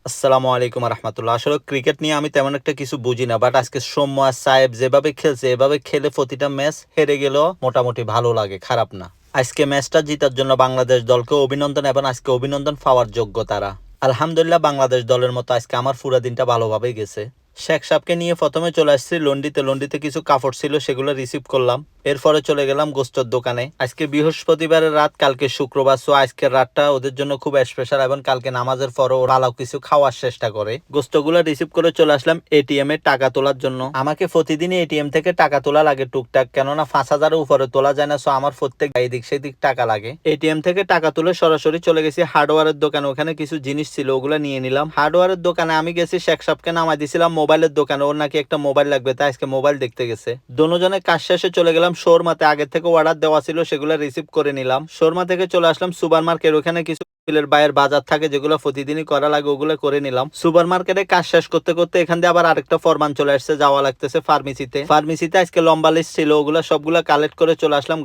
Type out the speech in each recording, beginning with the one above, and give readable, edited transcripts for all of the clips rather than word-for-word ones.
আসসালামু আলাইকুম রহমতুল্লাহ। আসলে ক্রিকেট নিয়ে আমি তেমন একটা কিছু বুঝি না, বাট আজকে সৌম্য আর সাহেব যেভাবে খেলছে, এভাবে খেলে প্রতিটা ম্যাচ হেরে গেলেও মোটামুটি ভালো লাগে, খারাপ না। আজকে ম্যাচটা জিতার জন্য বাংলাদেশ দলকে অভিনন্দন, এবং আজকে অভিনন্দন পাওয়ার যোগ্য তারা। আলহামদুলিল্লাহ, বাংলাদেশ দলের মতো আজকে আমার পুরা দিনটা ভালোভাবেই গেছে। শেখ সাহেবকে নিয়ে প্রথমে চলে আসছি লন্ডিতে কিছু কাপড় ছিল, সেগুলো রিসিভ করলাম। এরপরে চলে গেলাম গোস্তর দোকানে। আজকে বৃহস্পতিবারের রাত, কালকে শুক্রবার, সো আজকের রাতটা ওদের জন্য খুব স্পেশাল, এবং কালকে নামাজের পরও ওরা ভালো কিছু খাওয়ার চেষ্টা করে। গোস্তগুলো রিসিভ করে চলে আসলাম এটিএম এ টাকা তোলার জন্য। আমাকে প্রতিদিনই এটিএম থেকে টাকা তোলা লাগে টুকটাক, কেননা 5,000-এর উপরে তোলা যায় না, সো আমার প্রত্যেক এদিক সেদিক টাকা লাগে। এটিএম থেকে টাকা তুলে সরাসরি চলে গেছি হার্ডওয়্যারের দোকানে। ওখানে কিছু জিনিস ছিল, ওগুলো নিয়ে নিলাম। হার্ডওয়্যারের দোকানে আমি গেছি, শেখ সাহেবকে নামাই দিছিলাম মোবাইলের দোকানে। ওর নাকি একটা মোবাইল লাগবে, তাই আজকে মোবাইল দেখতে গেছে। দোনোজনে কাজ শেষে চলে গেলাম শোরমাতে। আগে থেকে অর্ডার দেওয়া ছিল, সেগুলো রিসিভ করে নিলাম। শোরমা থেকে চলে আসলাম সুপার মার্কেট। ওখানে কিছু বাইরের বাজার থাকে, যেগুলো প্রতিদিনই করা লাগে, ওগুলো করে নিলাম। সুপার মার্কেটে কাজ শেষ করতে করতে এখান দিয়ে আবার আরেকটা ফরমান চলে আসছে, যাওয়া লাগতেছে ফার্মেসিতে আজকে লম্বা লিস্ট ছিল, ওগুলো সবগুলো কালেক্ট করে চলে আসলাম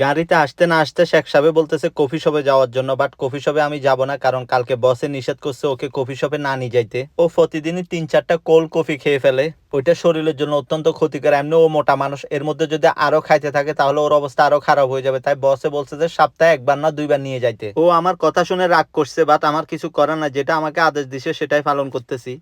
গাড়িতে আসতে না আসতে শেখ সাহেব বলতেছে কফি শপে যাওয়ার জন্য, বাট কফি শপে আমি যাব না, কারণ কালকে বসে নিষেধ করছে ওকে কফি শপে না নিয়ে যাইতে। ও প্রতিদিনই 3-4টা কোল্ড কফি খেয়ে ফেলে, ওইটা শরীরের জন্য অত্যন্ত ক্ষতিকর। এমনি ও মোটা মানুষ, এর মধ্যে যদি আরো খাইতে থাকে তাহলে ওর অবস্থা আরো খারাপ হয়ে যাবে। তাই বসে বলছে যে সপ্তাহে 1বার না 2বার নিয়ে যাইতে। ও আমার কথা শুনে রাগ করছে, বাট আমার কিছু করার না, যেটা আমাকে আদেশ দিছে সেটাই পালন করতেছি।